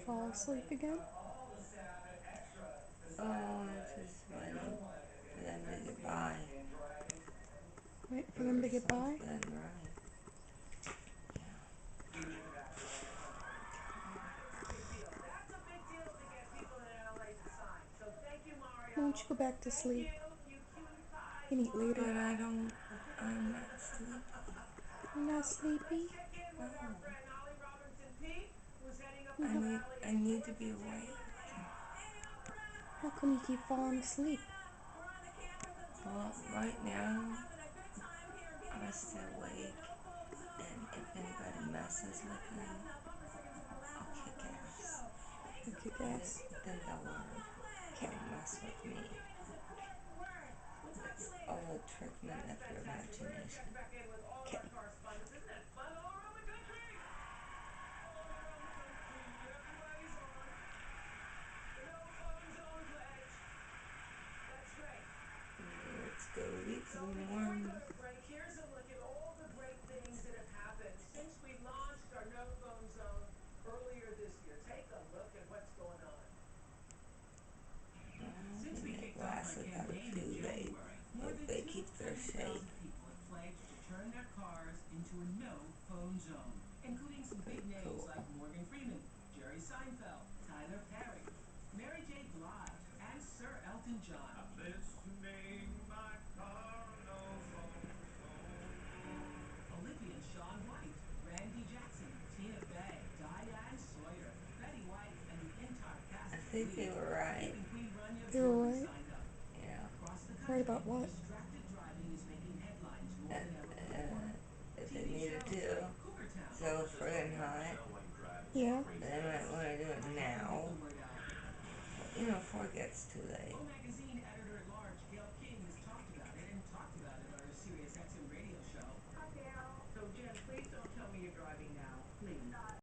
fall asleep again? Oh, I'm just waiting for them to get by. Wait for them For to get by? something, right? Yeah. Why don't you go back to sleep? You can eat later. But I'm not sleepy. You're not sleepy? No. Well, I need to be awake. how come you keep falling asleep? Well, right now, I'm still awake. And if anybody messes with them, I'll kick ass. You kick And ass. then they'll learn how Okay. to mess with me. It's all a trickment of your imagination. Okay. Let's go get some more. And their glasses out of too. They hope they keep their shape. Pretty cool. I think they were right. They were right. Yeah. Right about what? If they needed to, so friggin' hot, Yeah. they might want to do it now. You know, before it gets too late.